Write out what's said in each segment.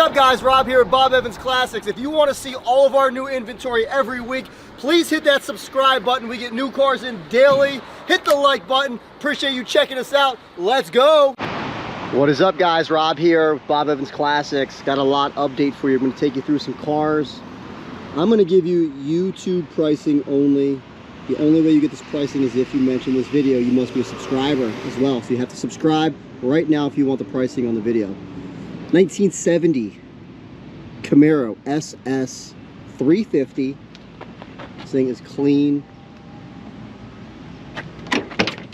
up, guys? Rob here at Bob Evans Classics. If you want to see all of our new inventory every week, please hit that subscribe button. We get new cars in daily. Hit the like button. Appreciate you checking us out. Let's go. What is up, guys? Rob here with Bob Evans Classics. Got a lot update for you. I'm going to take you through some cars. I'm going to give you YouTube pricing only. The only way you get this pricing is if you mention this video. You must be a subscriber as well. So you have to subscribe right now if you want the pricing on the video. 1970 Camaro SS 350. This thing is clean.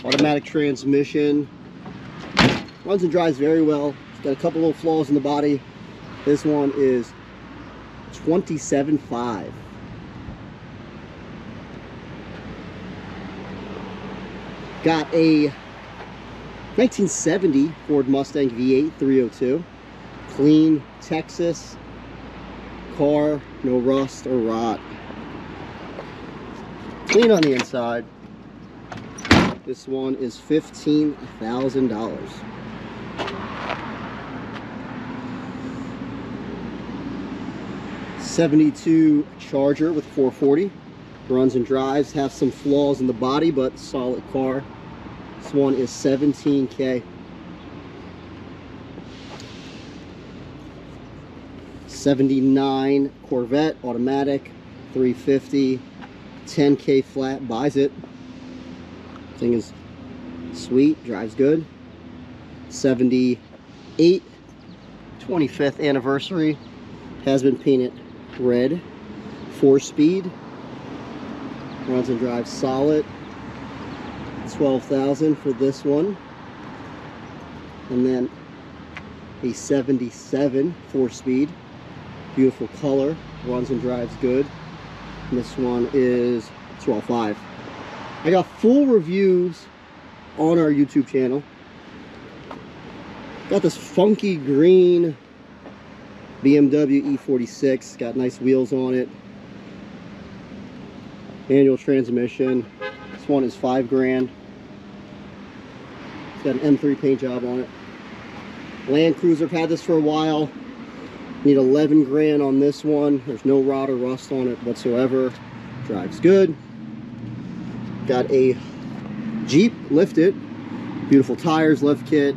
Automatic transmission. Runs and drives very well. It's got a couple little flaws in the body. This one is $27,500. Got a 1970 Ford Mustang V8 302. Clean Texas car, no rust or rot. Clean on the inside. This one is $15,000. '72 Charger with 440. Runs and drives, have some flaws in the body, but solid car. This one is $17K. '79 Corvette automatic 350, 10K flat. Buys it. Thing is sweet, drives good. '78 25th anniversary, has been painted red, 4-speed, runs and drives solid. $12,000 for this one. And then a '77 4-speed, beautiful color, runs and drives good. And this one is $12,500. I got full reviews on our YouTube channel. Got this funky green BMW E46, got nice wheels on it. Manual transmission. This one is $5,000. It's got an M3 paint job on it. Land Cruiser, I've had this for a while. Need $11,000 on this one. There's no rot or rust on it whatsoever. Drives good. Got a Jeep lifted. Beautiful tires, lift kit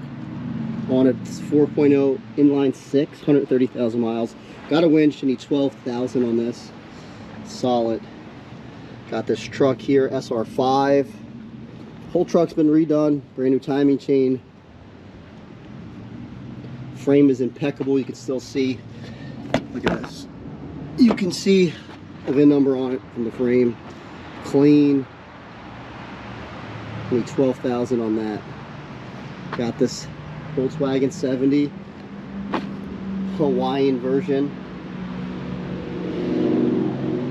on it. It's 4.0 inline 6, 130,000 miles. Got a winch, you need $12,000 on this. Solid. Got this truck here, SR5. Whole truck's been redone. Brand new timing chain. Frame is impeccable. You can still see. Look at this. You can see the VIN number on it from the frame. Clean. Need $12,000 on that. Got this Volkswagen 70 Hawaiian version.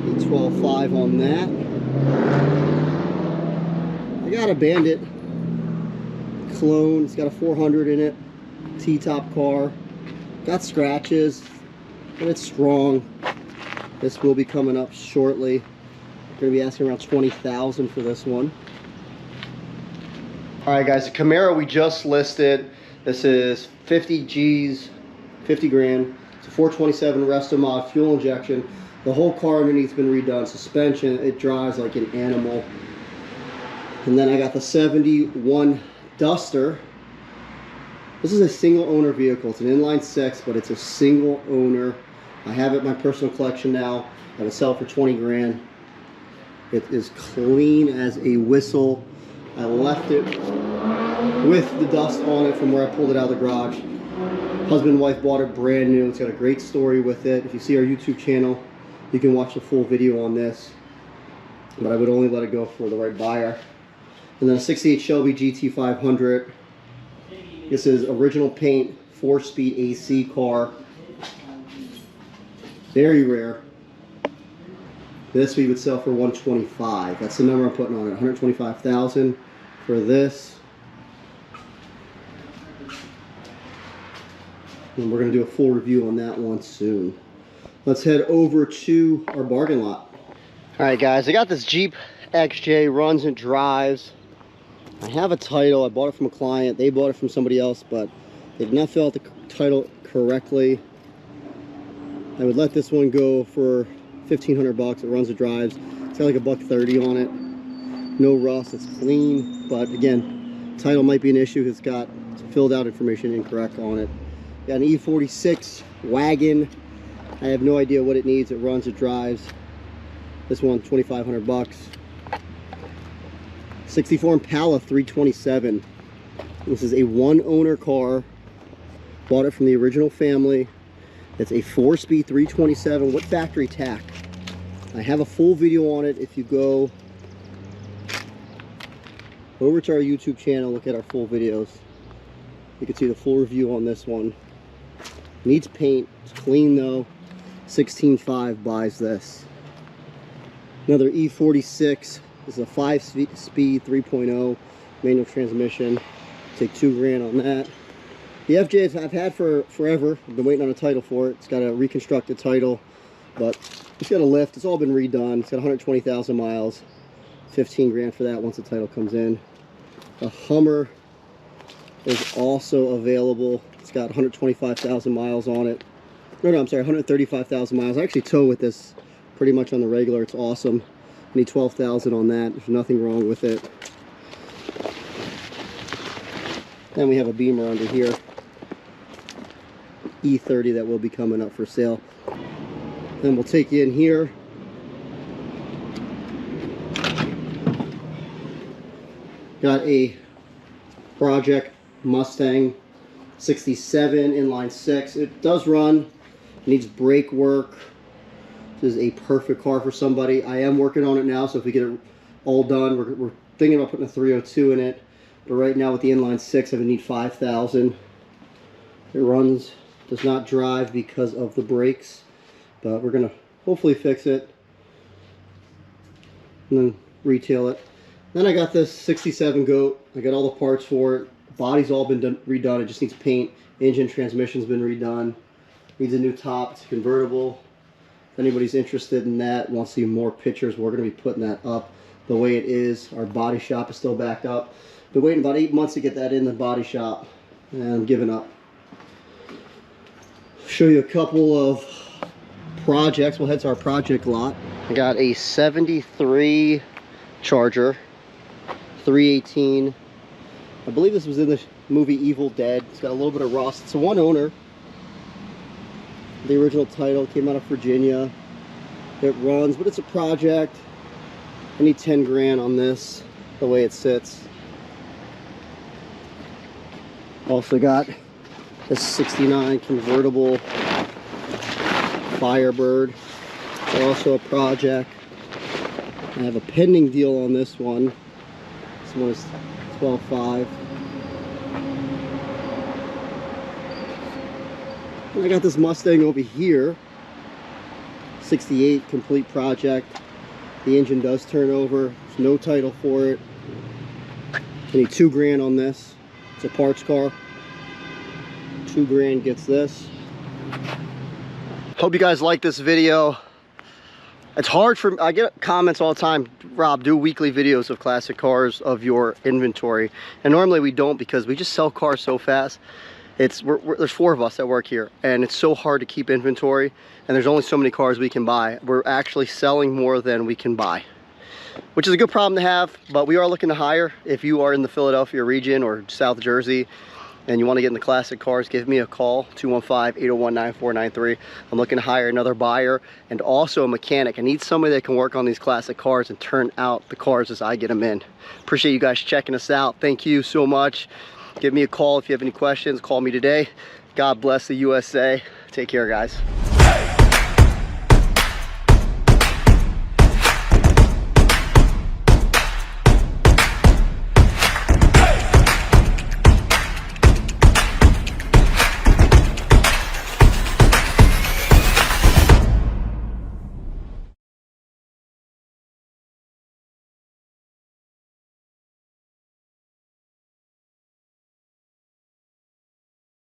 Need $12,500 on that. I got a Bandit clone. It's got a 400 in it. T-top car. Got scratches, but it's strong. This will be coming up shortly. Going to be asking around $20,000 for this one. Alright guys, the Camaro we just listed. This is 50 G's, 50 grand. It's a 427 Resto mod, fuel injection. The whole car underneath's been redone. Suspension, it drives like an animal. And then I got the 71 Duster. This is a single owner vehicle. It's an inline 6, but it's a single owner. I have it in my personal collection now. I will sell it for 20 grand. It is clean as a whistle. I left it with the dust on it from where I pulled it out of the garage. Husband and wife bought it brand new. It's got a great story with it. If you see our YouTube channel, you can watch the full video on this. But I would only let it go for the right buyer. And then a 68 Shelby GT500. This is original paint, 4-speed AC car. Very rare. This we would sell for $125,000. That's the number I'm putting on it. $125,000 for this. And we're going to do a full review on that one soon. Let's head over to our bargain lot. Alright guys, I got this Jeep XJ, runs and drives. I have a title. I bought it from a client. They bought it from somebody else, but they did not fill out the title correctly. I would let this one go for 1,500 bucks. It runs and drives. It's got like $130 on it. No rust. It's clean. But again, title might be an issue. It's got filled out information incorrect on it. Got an E46 wagon. I have no idea what it needs. It runs, it drives. This one, 2,500 bucks. 64 Impala 327. This is a one-owner car. Bought it from the original family. It's a 4-speed 327 with factory tack. I have a full video on it. If you go over to our YouTube channel, look at our full videos. You can see the full review on this one. Needs paint. It's clean though. 16.5 buys this. Another E46. This is a 5-speed 3.0 manual transmission. Take $2,000 on that. The FJ I've had for forever. I've been waiting on a title for it. It's got a reconstructed title, but it's got a lift. It's all been redone. It's got 120,000 miles. 15 grand for that once the title comes in. The Hummer is also available. It's got 125,000 miles on it. No, I'm sorry, 135,000 miles. I actually tow with this pretty much on the regular. It's awesome. I need 12,000 on that. There's nothing wrong with it. Then we have a Beamer under here. E30 that will be coming up for sale. Then we'll take you in here. Got a Project Mustang 67 inline 6. It does run. It needs brake work. This is a perfect car for somebody. I am working on it now, so if we get it all done, we're thinking about putting a 302 in it. But right now with the inline 6, I would need 5,000. It runs, does not drive because of the brakes, but we're gonna hopefully fix it and then retail it. Then I got this 67 Goat. I got all the parts for it. Body's all been redone. It just needs paint. Engine, transmission's been redone. Needs a new top. It's convertible. If anybody's interested in that, wants to see more pictures, we're going to be putting that up the way it is. Our body shop is still backed up. Been waiting about 8 months to get that in the body shop, and I'm giving up. Show you a couple of projects. We'll head to our project lot. I got a 73 Charger, 318. I believe this was in the movie Evil Dead. It's got a little bit of rust. It's a one owner. The original title came out of Virginia. It runs, but it's a project. I need 10 grand on this, the way it sits. Also got this 69 convertible Firebird. It's also a project. I have a pending deal on this one. This one is 12.5. And I got this Mustang over here. 68 complete project. The engine does turn over. There's no title for it. I need 2 grand on this. It's a parts car. 2 grand gets this. Hope you guys like this video. It's hard for, I get comments all the time, Rob, do weekly videos of classic cars of your inventory. And normally we don't, because we just sell cars so fast. There's 4 of us that work here, and it's so hard to keep inventory, and there's only so many cars we can buy. We're actually selling more than we can buy, which is a good problem to have, but we are looking to hire. If you are in the Philadelphia region or South Jersey and you want to get in the classic cars, give me a call, 215-801-9493. I'm looking to hire another buyer and also a mechanic. I need somebody that can work on these classic cars and turn out the cars as I get them in. Appreciate you guys checking us out. Thank you so much. Give me a call if you have any questions. Call me today. God bless the USA. Take care, guys.